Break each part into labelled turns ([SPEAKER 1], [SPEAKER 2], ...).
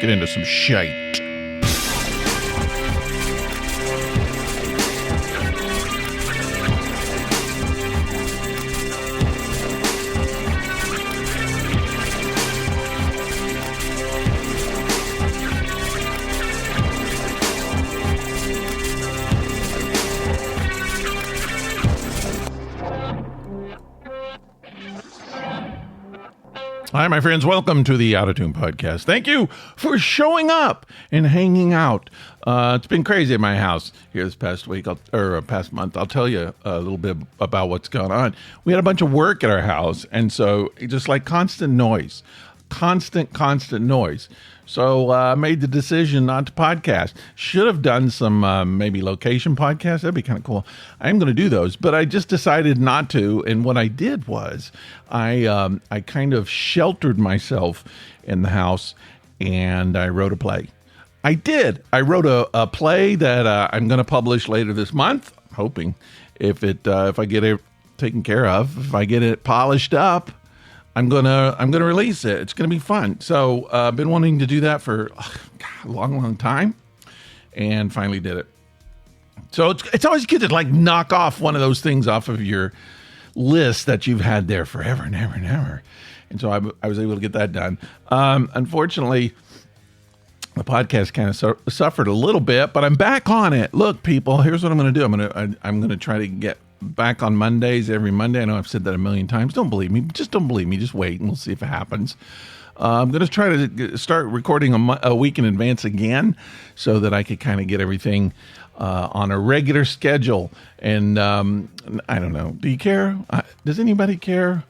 [SPEAKER 1] get into some shite. Hi, my friends. Welcome to the Out of Tune podcast. Thank you for showing up and hanging out. It's been crazy at my house here this past week, past month. I'll tell you a little bit about what's going on. We had a bunch of work at our house, and so just like constant noise. So I made the decision not to podcast. Should have done some maybe location podcasts. That'd be kind of cool. I'm going to do those, but I just decided not to. And what I did was I kind of sheltered myself in the house, and I wrote a play. I did. I wrote a play that I'm going to publish later this month. Hoping if I get it taken care of, if I get it polished up, I'm gonna release it. It's gonna be fun. So I've been wanting to do that for a long time, and finally did it. So it's always good to like knock off one of those things off of your list that you've had there forever and ever and ever. And so I was able to get that done. Unfortunately, the podcast kind of suffered a little bit, but I'm back on it. Look, people, here's what I'm gonna do. I'm gonna try to get back on Mondays, every Monday. I know I've said that a million times. Don't believe me. Just don't believe me. Just wait and we'll see if it happens. I'm going to try to start recording a week in advance again so that I could kind of get everything on a regular schedule. And I don't know. Do you care? Does anybody care?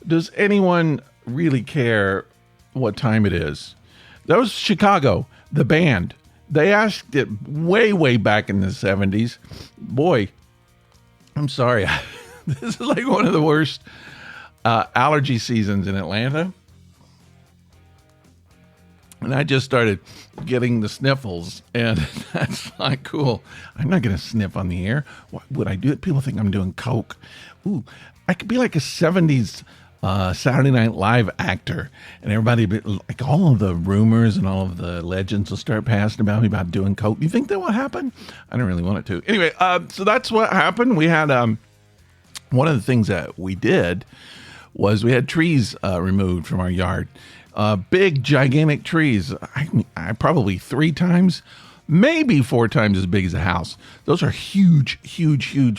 [SPEAKER 1] Does anyone really care what time it is? That was Chicago, the band. They asked it way back in the 70s. Boy, I'm sorry. This is like one of the worst allergy seasons in Atlanta. And I just started getting the sniffles, and that's not cool. I'm not going to sniff on the air. Why would I do it? People think I'm doing coke. Ooh, I could be like a 70s Saturday Night Live actor, and everybody, like all of the rumors and all of the legends will start passing about me about doing coke. You think that will happen? I don't really want it to. Anyway, so that's what happened. We had one of the things that we did was we had trees removed from our yard. Big, gigantic trees. I probably 3 times, maybe 4 times as big as a house. Those are huge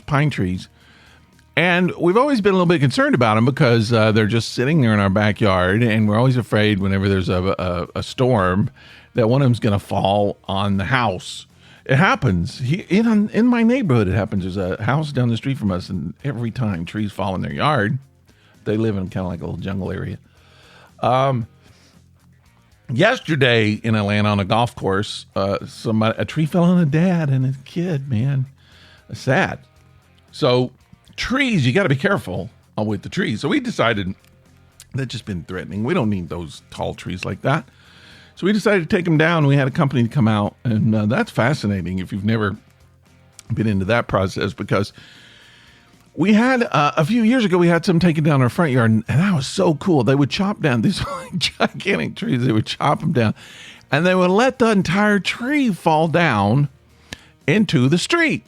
[SPEAKER 1] pine trees. And we've always been a little bit concerned about them because they're just sitting there in our backyard, and we're always afraid whenever there's a storm that one of them's going to fall on the house. It happens. In my neighborhood, it happens. There's a house down the street from us, and every time trees fall in their yard, they live in kind of like a little jungle area. Yesterday in Atlanta on a golf course, a tree fell on a dad and a kid, man. Sad. So trees, you got to be careful with the trees. So we decided they've just been threatening. We don't need those tall trees like that. So we decided to take them down. We had a company to come out, and that's fascinating if you've never been into that process, because we had a few years ago, we had some taken down our front yard, and that was so cool. They would chop down these gigantic trees. They would chop them down, and they would let the entire tree fall down into the street.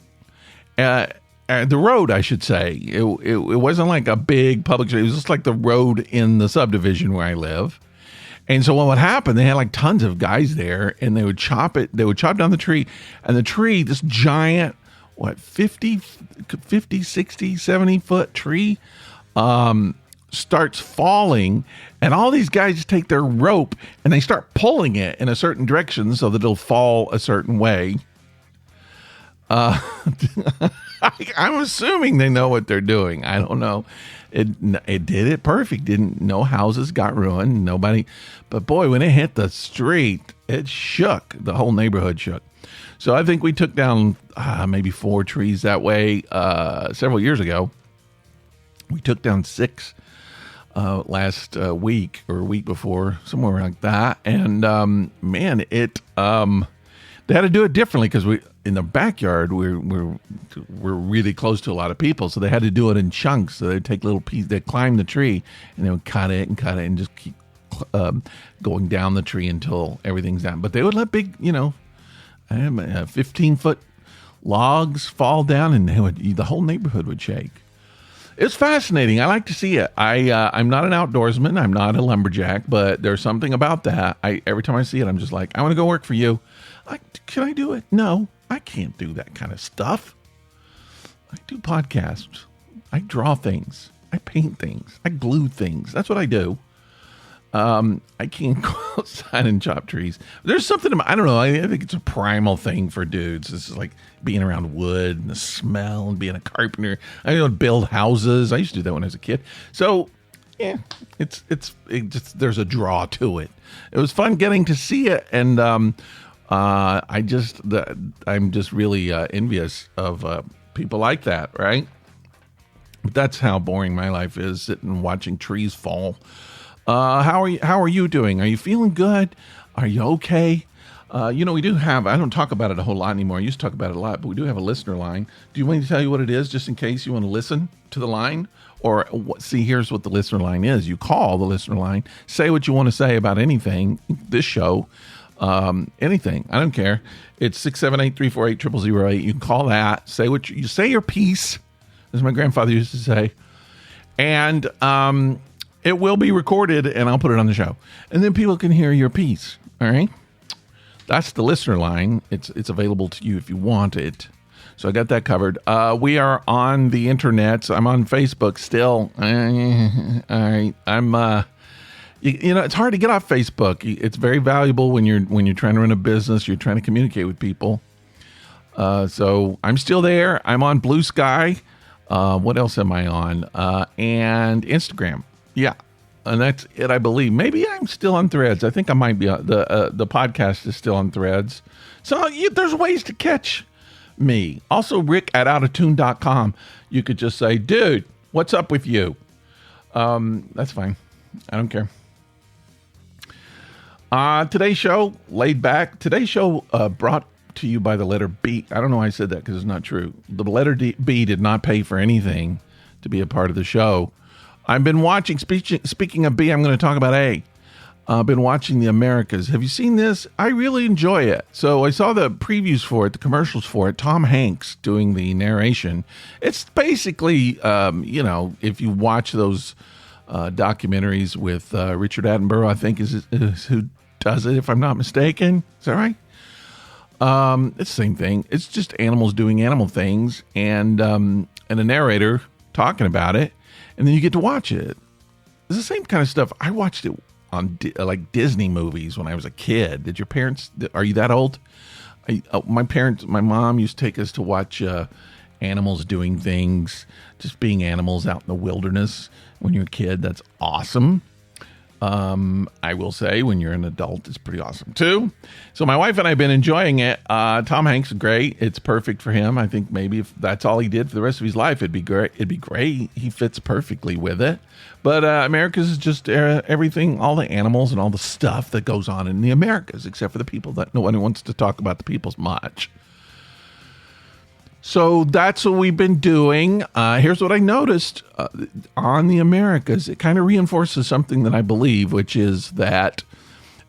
[SPEAKER 1] The road, I should say. It wasn't like a big public street. It was just like the road in the subdivision where I live. And so what would happen, they had like tons of guys there, and they would chop down the tree. And the tree, this giant, 50, 60, 70 foot tree, starts falling. And all these guys just take their rope and they start pulling it in a certain direction so that it'll fall a certain way. I'm assuming they know what they're doing. I don't know. It did it perfect. No houses got ruined. Nobody. But boy, when it hit the street, it shook. The whole neighborhood shook. So I think we took down maybe 4 trees that way several years ago. We took down 6 last week or a week before, somewhere like that. And man, they had to do it differently because in the backyard we're really close to a lot of people, so they had to do it in chunks. So they'd take little pieces, they'd climb the tree and they would cut it and just keep going down the tree until everything's down. But they would let big, 15-foot logs fall down, and the whole neighborhood would shake. It's fascinating. I like to see it. I'm not an outdoorsman. I'm not a lumberjack, but there's something about that. Every time I see it, I'm just like, I want to go work for you. Can I do it? No, I can't do that kind of stuff. I do podcasts. I draw things. I paint things. I glue things. That's what I do. I can't go outside and chop trees. There's something, I don't know, I think it's a primal thing for dudes. This is like being around wood and the smell and being a carpenter. I build houses. I used to do that when I was a kid. So, yeah, it's there's a draw to it. It was fun getting to see it, and I'm just really envious of people like that, right? But that's how boring my life is, sitting and watching trees fall. How are you doing? Are you feeling good? Are you okay? We do have, I don't talk about it a whole lot anymore. I used to talk about it a lot, but we do have a listener line. Do you want me to tell you what it is, just in case you want to listen to the line? Or see, here's what the listener line is. You call the listener line, say what you want to say about anything, this show, anything. I don't care. It's 678-348-0008. You can call that, say you say your piece, as my grandfather used to say. And, it will be recorded, and I'll put it on the show. And then people can hear your piece, all right? That's the listener line. It's available to you if you want it. So I got that covered. We are on the internet. I'm on Facebook still. All right. I'm, it's hard to get off Facebook. It's very valuable when you're trying to run a business. You're trying to communicate with people. So I'm still there. I'm on Blue Sky. What else am I on? And Instagram. Yeah, and that's it, I believe. Maybe I'm still on Threads. I think I might be. The podcast is still on Threads. So there's ways to catch me. Also, rick@outatune.com. You could just say, dude, what's up with you? That's fine. I don't care. Today's show, laid back. Today's show brought to you by the letter B. I don't know why I said that because it's not true. The letter B did not pay for anything to be a part of the show. I've been watching, speaking of B, I'm going to talk about A. I've been watching The Americas. Have you seen this? I really enjoy it. So I saw the previews for it, the commercials for it. Tom Hanks doing the narration. It's basically, if you watch those documentaries with Richard Attenborough, I think is who does it, if I'm not mistaken. Is that right? It's the same thing. It's just animals doing animal things and a narrator talking about it. And then you get to watch it. It's the same kind of stuff. I watched it on like Disney movies when I was a kid. Did your parents? Are you that old? My mom used to take us to watch animals doing things, just being animals out in the wilderness. When you're a kid, that's awesome. I will say, when you're an adult, it's pretty awesome too. So my wife and I have been enjoying it. Tom Hanks is great. It's perfect for him. I think maybe if that's all he did for the rest of his life, it'd be great. He fits perfectly with it. But Americas is just everything, all the animals and all the stuff that goes on in the Americas, except for the people. That no one wants to talk about the peoples much. So that's what we've been doing. Here's what I noticed on the Americas. It kind of reinforces something that I believe, which is that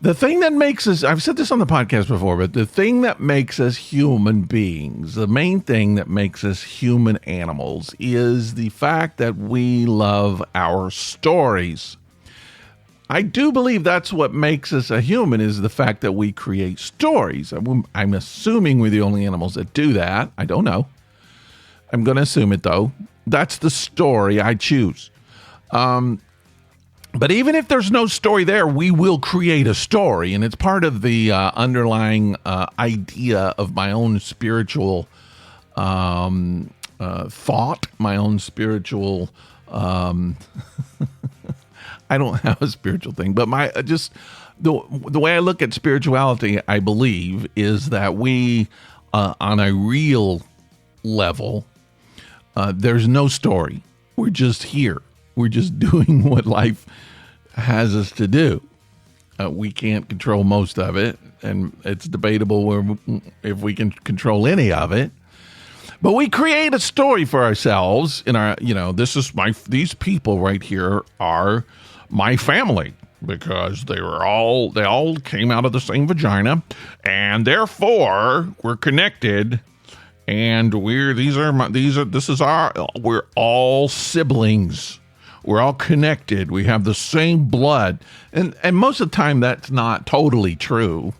[SPEAKER 1] the thing that makes us, I've said this on the podcast before, but the thing that makes us human beings, the main thing that makes us human animals is the fact that we love our stories. I do believe that's what makes us a human, is the fact that we create stories. I'm assuming we're the only animals that do that. I don't know. I'm going to assume it, though. That's the story I choose. But even if there's no story there, we will create a story. And it's part of the underlying idea of my own spiritual thought, my own spiritual... I don't have a spiritual thing, but the way I look at spirituality, I believe, is that we, on a real level, there's no story. We're just here. We're just doing what life has us to do. We can't control most of it, and it's debatable if we can control any of it. But we create a story for ourselves in our, these people right here are my family. because they all came out of the same vagina, and therefore we're connected, and we're all siblings. We're all connected. We have the same blood. And most of the time that's not totally true.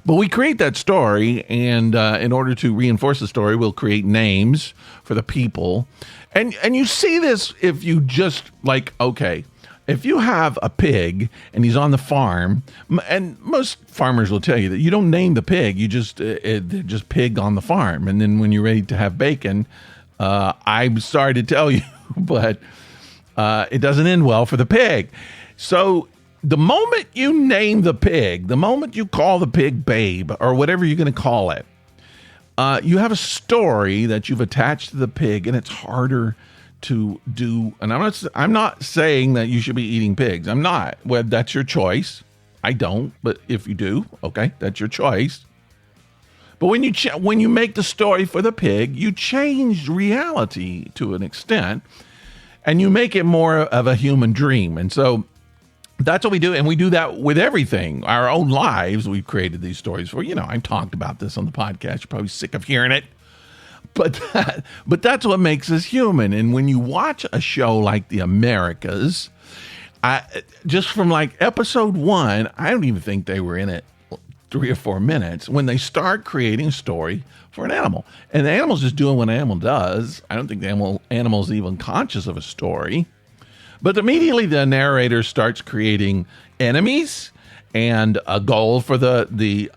[SPEAKER 1] But we create that story, and in order to reinforce the story, we'll create names for the people. And you see this if you just if you have a pig and he's on the farm, and most farmers will tell you that you don't name the pig, you just they're just pig on the farm. And then when you're ready to have bacon, I'm sorry to tell you, but it doesn't end well for the pig. So the moment you name the pig, the moment you call the pig Babe or whatever you're going to call it, you have a story that you've attached to the pig, and it's harder to do. And I'm not saying that you should be eating pigs. I'm not. Well, that's your choice. I don't, but if you do, okay, that's your choice. But when you make the story for the pig, you change reality to an extent, and you make it more of a human dream. And so that's what we do, and we do that with everything. Our own lives, we've created these stories for. I've talked about this on the podcast. You're probably sick of hearing it. But that's what makes us human. And when you watch a show like The Americas, just from episode 1, I don't even think they were in it 3 or 4 minutes when they start creating a story for an animal. And the animal's just doing what an animal does. I don't think the animal's even conscious of a story. But immediately the narrator starts creating enemies and a goal for the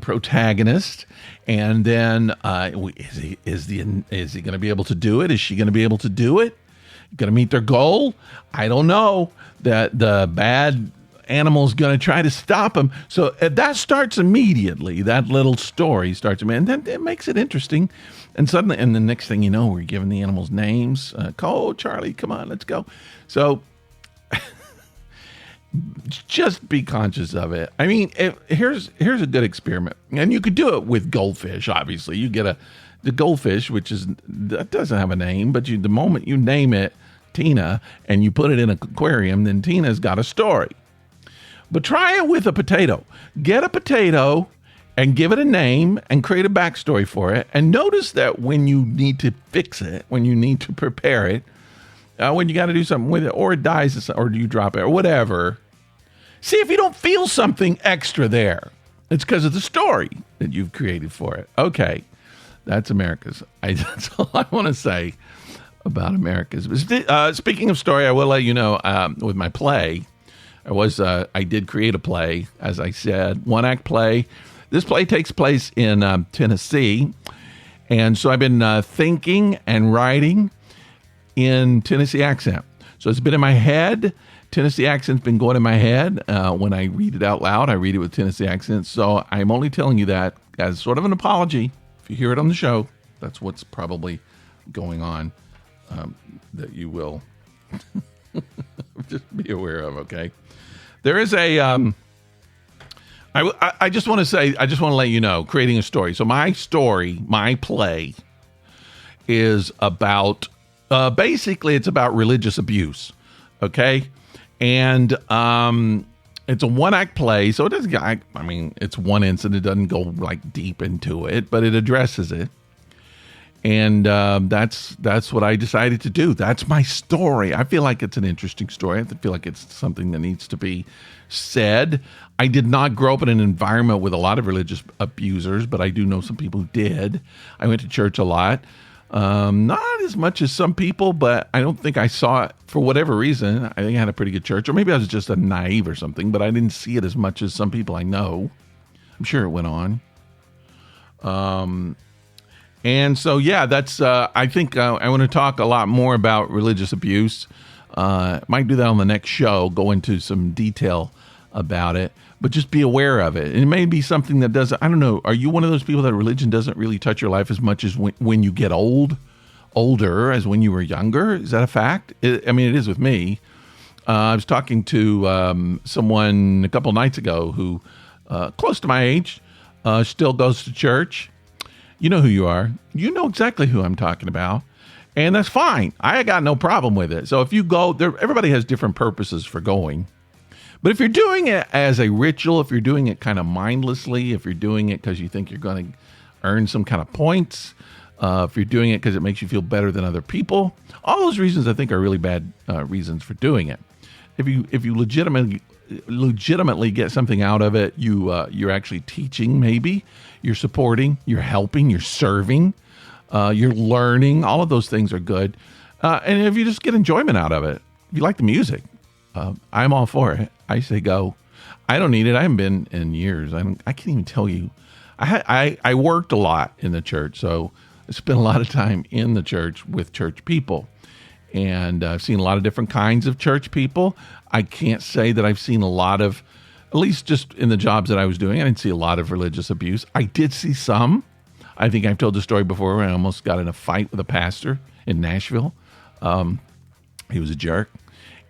[SPEAKER 1] protagonist. And then is he going to be able to do it? Is she going to be able to do it? Going to meet their goal? I don't know. That the bad animal's going to try to stop him. So that starts immediately. That little story starts, and then it makes it interesting. And suddenly, and the next thing you know, we're giving the animals names. Cole, Charlie, come on, let's go. So just be conscious of it. I mean, here's a good experiment, and you could do it with goldfish. Obviously, you get the goldfish, that doesn't have a name, but the moment you name it Tina and you put it in an aquarium, then Tina's got a story. But try it with a potato. Get a potato and give it a name and create a backstory for it. And notice that when you need to fix it, when you need to prepare it, when you got to do something with it, or it dies, or you drop it, or whatever, see if you don't feel something extra there. It's because of the story that you've created for it. Okay, that's Americas. That's all I want to say about Americas. Speaking of story, I will let you know, with my play, I did create a play, as I said, 1-act play. This play takes place in Tennessee, and so I've been thinking and writing in Tennessee accent. So it's been in my head. Tennessee accent's been going in my head. When I read it out loud, I read it with Tennessee accent. So I'm only telling you that as sort of an apology. If you hear it on the show, that's what's probably going on, that you will just be aware of, okay? There is a... I just want to let you know, creating a story. So my story, my play, is about, basically it's about religious abuse, okay? And it's a 1-act play, so it doesn't, it's one incident, it doesn't go deep into it, but it addresses it. And that's what I decided to do. That's my story. I feel like it's an interesting story. I feel like it's something that needs to be said. I did not grow up in an environment with a lot of religious abusers, but I do know some people who did. I went to church a lot. Not as much as some people, but I don't think I saw it for whatever reason. I think I had a pretty good church, or maybe I was just a naive or something, but I didn't see it as much as some people I know. I'm sure it went on. And so, yeah, that's, I think I want to talk a lot more about religious abuse. Might do that on the next show, go into some detail about it, but just be aware of it. And it may be something that doesn't, I don't know, are you one of those people that religion doesn't really touch your life as much as when you get older as when you were younger? Is that a fact? It is with me. I was talking to someone a couple nights ago who, close to my age, still goes to church. You know who you are. You know exactly who I'm talking about. And that's fine. I got no problem with it. So if you go there, everybody has different purposes for going. But if you're doing it as a ritual, if you're doing it kind of mindlessly, if you're doing it because you think you're going to earn some kind of points, if you're doing it because it makes you feel better than other people, all those reasons I think are really bad reasons for doing it. If you legitimately get something out of it, you're actually teaching, maybe you're supporting, you're helping, you're serving, you're learning. All of those things are good. And if you just get enjoyment out of it, if you like the music, I'm all for it. I say go. I don't need it. I haven't been in years. I can't even tell you. I worked a lot in the church, so I spent a lot of time in the church with church people. And I've seen a lot of different kinds of church people. I can't say that I've seen a lot of, at least just in the jobs that I was doing, I didn't see a lot of religious abuse. I did see some. I think I've told the story before where I almost got in a fight with a pastor in Nashville. He was a jerk.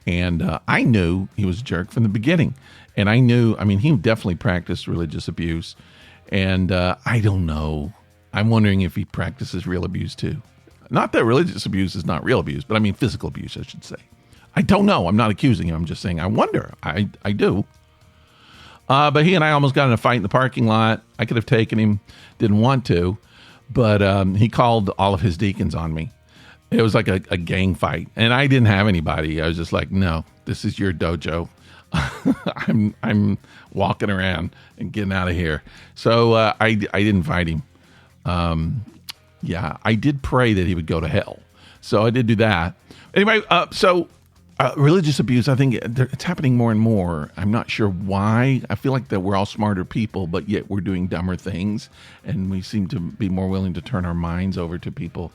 [SPEAKER 1] And I knew he was a jerk from the beginning. And I knew, he definitely practiced religious abuse. And I don't know. I'm wondering if he practices real abuse too. Not that religious abuse is not real abuse, but physical abuse, I should say. I don't know. I'm not accusing him. I'm just saying I wonder. I do. But he and I almost got in a fight in the parking lot. I could have taken him. Didn't want to. But he called all of his deacons on me. It was like a gang fight, and I didn't have anybody. I was just like, no, this is your dojo. I'm walking around and getting out of here. So I didn't fight him. I did pray that he would go to hell. So I did do that. Anyway, religious abuse, I think it's happening more and more. I'm not sure why. I feel like that we're all smarter people, but yet we're doing dumber things, and we seem to be more willing to turn our minds over to people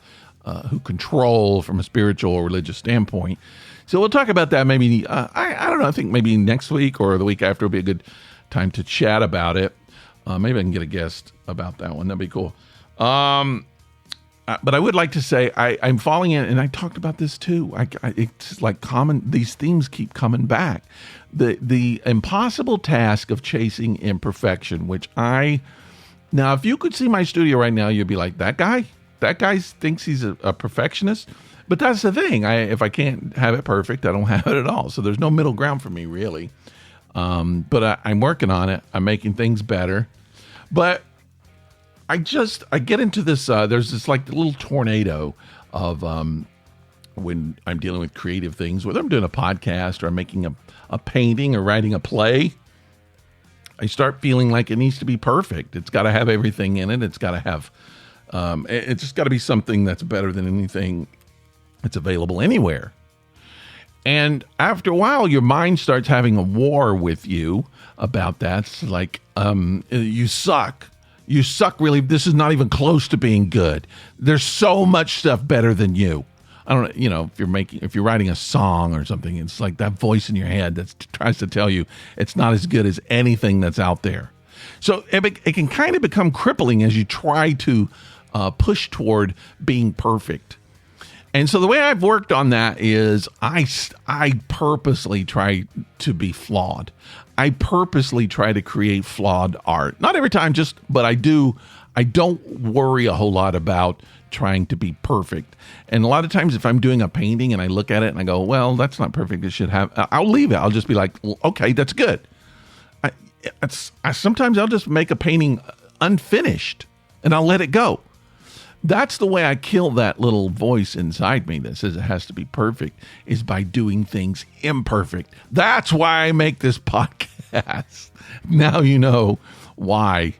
[SPEAKER 1] who control from a spiritual or religious standpoint. So we'll talk about that maybe, I don't know, I think maybe next week or the week after will be a good time to chat about it. Maybe I can get a guest about that one. That'd be cool. But I would like to say I'm falling in, and I talked about this too. It's like these themes keep coming back. The impossible task of chasing imperfection, now, if you could see my studio right now, you'd be like, that guy thinks he's a perfectionist. But that's the thing. If I can't have it perfect, I don't have it at all. So there's no middle ground for me, really. But I'm working on it. I'm making things better. But I get into this, there's this like little tornado of when I'm dealing with creative things, whether I'm doing a podcast or I'm making a painting or writing a play, I start feeling like it needs to be perfect. It's got to have everything in it. It's got to have, it's just got to be something that's better than anything that's available anywhere. And after a while, your mind starts having a war with you about that. It's like, you suck. You suck, really. This is not even close to being good. There's so much stuff better than you. I don't know, if you're writing a song or something, it's like that voice in your head that tries to tell you it's not as good as anything that's out there. So it can kind of become crippling as you try to push toward being perfect. And so the way I've worked on that is I purposely try to be flawed. I purposely try to create flawed art. Not every time, but I don't worry a whole lot about trying to be perfect. And a lot of times if I'm doing a painting and I look at it and I go, well, that's not perfect. It should have, I'll leave it. I'll just be like, okay, that's good. Sometimes I'll just make a painting unfinished and I'll let it go. That's the way I kill that little voice inside me that says it has to be perfect, is by doing things imperfect. That's why I make this podcast. Now you know why.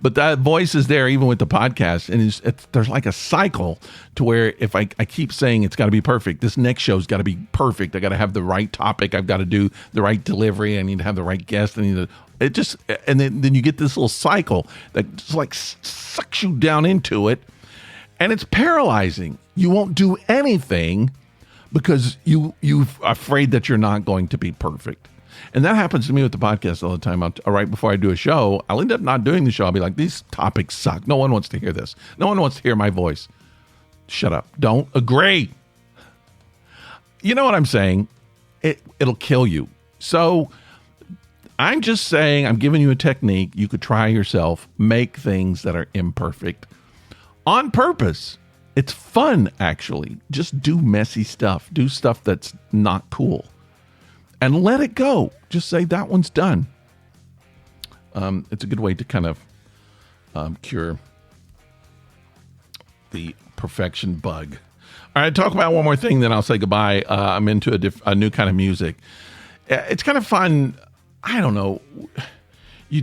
[SPEAKER 1] But that voice is there even with the podcast. And there's like a cycle to where if I keep saying it's got to be perfect, this next show's got to be perfect. I got to have the right topic. I've got to do the right delivery. I need to have the right guest. And then you get this little cycle that just like sucks you down into it. And it's paralyzing. You won't do anything because you're afraid that you're not going to be perfect. And that happens to me with the podcast all the time. Right before I do a show, I'll end up not doing the show. I'll be like, these topics suck. No one wants to hear this. No one wants to hear my voice. Shut up. Don't agree. You know what I'm saying? It'll kill you. So I'm just saying, I'm giving you a technique. You could try yourself. Make things that are imperfect. On purpose. It's fun, actually. Just do messy stuff. Do stuff that's not cool. and let it go. Just say that one's done. It's a good way to kind of cure the perfection bug. All right, talk about one more thing, then I'll say goodbye. I'm into a new kind of music. It's kind of fun. I don't know. You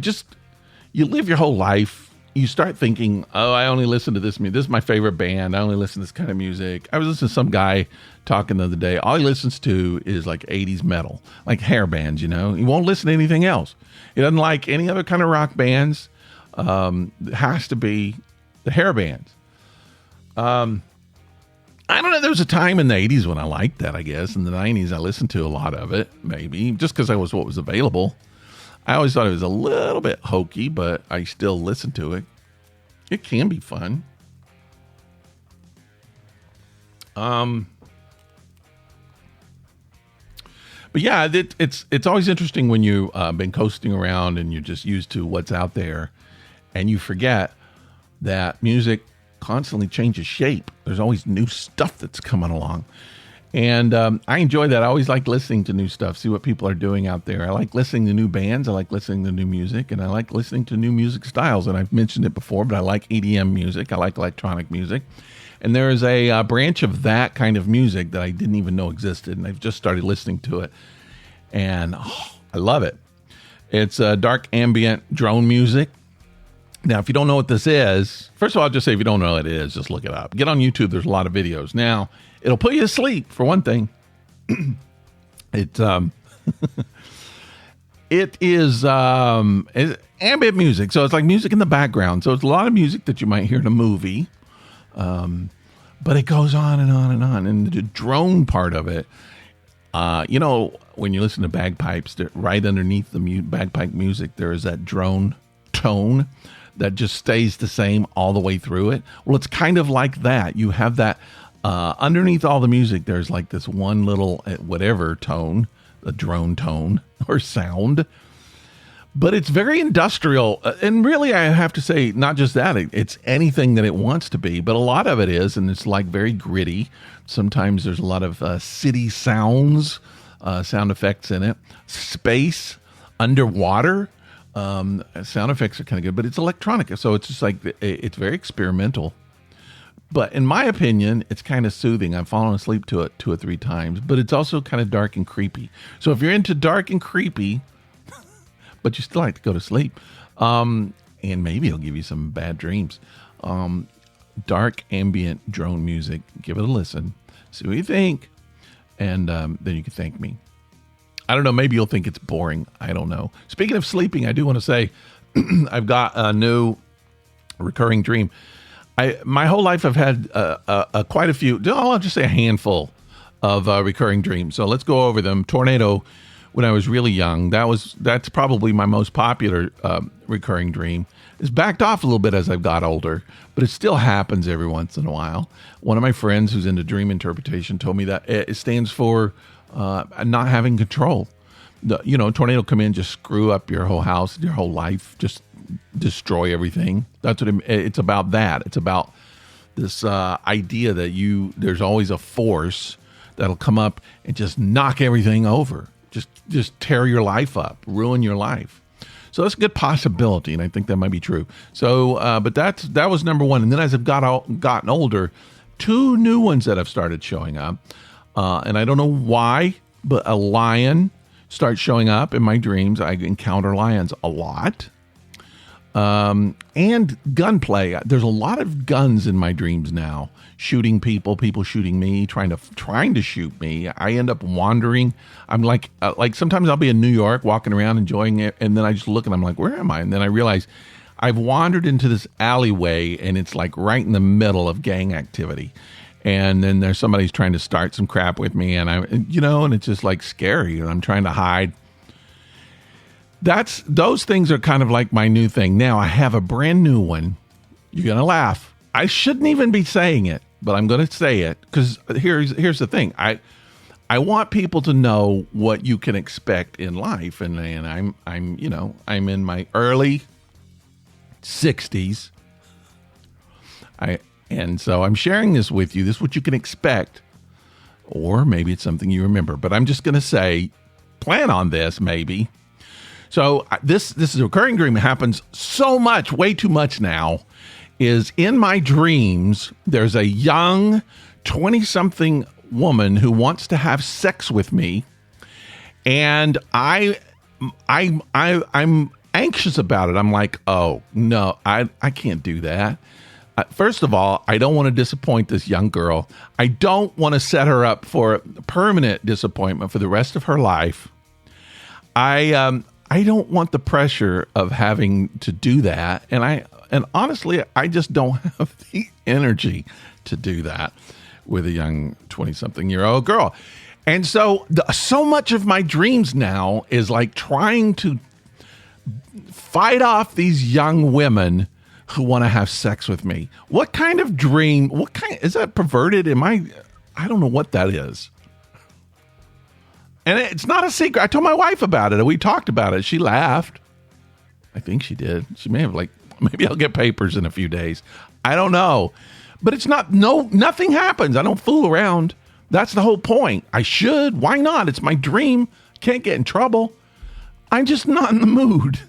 [SPEAKER 1] live your whole life. You start thinking, oh, I only listen to this music. This is my favorite band. I only listen to this kind of music. I was listening to some guy talking the other day. All he listens to is like 80s metal, like hair bands, He won't listen to anything else. He doesn't like any other kind of rock bands. It has to be the hair bands. I don't know. There was a time in the 80s when I liked that, I guess. In the 90s, I listened to a lot of it, maybe, just because that was what was available. I always thought it was a little bit hokey, but I still listen to it. It can be fun. But yeah, it's always interesting when you've been coasting around and you're just used to what's out there, and you forget that music constantly changes shape. There's always new stuff that's coming along. And I enjoy that. I always like listening to new stuff, see what people are doing out there. I like listening to new bands. I like listening to new music. And I like listening to new music styles. And I've mentioned it before, but I like EDM music. I like electronic music. And there is a branch of that kind of music that I didn't even know existed. And I've just started listening to it. And I love it. It's dark ambient drone music. Now, if you don't know what this is, first of all, I'll just say if you don't know what it is, just look it up. Get on YouTube. There's a lot of videos. Now, it'll put you to sleep, for one thing. It is ambient music. So it's like music in the background. So it's a lot of music that you might hear in a movie. But it goes on and on and on. And the drone part of it, when you listen to bagpipes, right underneath the bagpipe music, there is that drone tone that just stays the same all the way through it. Well, it's kind of like that. You have that underneath all the music, there's like this one little whatever tone, the drone tone or sound. But it's very industrial. And really, I have to say, not just that, it's anything that it wants to be. But a lot of it is, and it's like very gritty. Sometimes there's a lot of city sounds, sound effects in it. Space, underwater. Sound effects are kind of good, but it's electronic. So it's just like, it's very experimental. But in my opinion, it's kind of soothing. I've fallen asleep to it 2 or 3 times, but it's also kind of dark and creepy. So if you're into dark and creepy, but you still like to go to sleep, and maybe it'll give you some bad dreams, dark ambient drone music, give it a listen, see what you think, and then you can thank me. I don't know, maybe you'll think it's boring. I don't know. Speaking of sleeping, I do want to say I've got a new recurring dream. My whole life I've had quite a few, I'll just say a handful of recurring dreams. So let's go over them. Tornado, when I was really young, that's probably my most popular recurring dream. It's backed off a little bit as I've got older, but it still happens every once in a while. One of my friends who's into dream interpretation told me that it stands for not having control. Tornado come in, just screw up your whole house, your whole life, just destroy everything. That's what it's about. That it's about this idea that there's always a force that'll come up and just knock everything over, just tear your life up, ruin your life. So that's a good possibility, and I think that might be true. So, but that was number one. And then as I've gotten older, 2 new ones that have started showing up. And I don't know why, but a lion starts showing up in my dreams. I encounter lions a lot. And gunplay. There's a lot of guns in my dreams now. Shooting people shooting me, trying to shoot me. I end up wandering. I'm like sometimes I'll be in New York walking around enjoying it, and then I just look and I'm like, where am I? And then I realize I've wandered into this alleyway, and it's like right in the middle of gang activity. And then there's somebody's trying to start some crap with me, and and it's just like scary, and I'm trying to hide. Those things are kind of like my new thing. Now I have a brand new one. You're going to laugh. I shouldn't even be saying it, but I'm going to say it because here's the thing. I want people to know what you can expect in life, and I'm in my early 60s. And so I'm sharing this with you. This is what you can expect, or maybe it's something you remember. But I'm just going to say, plan on this, maybe. So this is a recurring dream. It happens so much, way too much now, is in my dreams, there's a young 20-something woman who wants to have sex with me. And I'm anxious about it. I'm like, oh, no, I can't do that. First of all, I don't want to disappoint this young girl. I don't want to set her up for permanent disappointment for the rest of her life. I don't want the pressure of having to do that. And honestly, I just don't have the energy to do that with a young 20-something-year-old girl. And so much of my dreams now is like trying to fight off these young women who want to have sex with me. What kind of dream? Is that perverted? I don't know what that is. And it's not a secret. I told my wife about it. We talked about it. She laughed. I think she did. She may have maybe I'll get papers in a few days. I don't know. But it's nothing happens. I don't fool around. That's the whole point. I should. Why not? It's my dream. Can't get in trouble. I'm just not in the mood.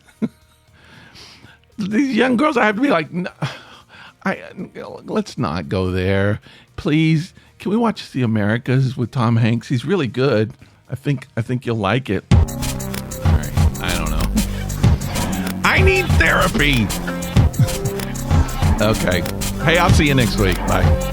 [SPEAKER 1] These young girls, I have to be like, no, let's not go there. Please, can we watch The Americas with Tom Hanks? He's really good. I think you'll like it. All right, I don't know. I need therapy. Okay. Hey, I'll see you next week. Bye.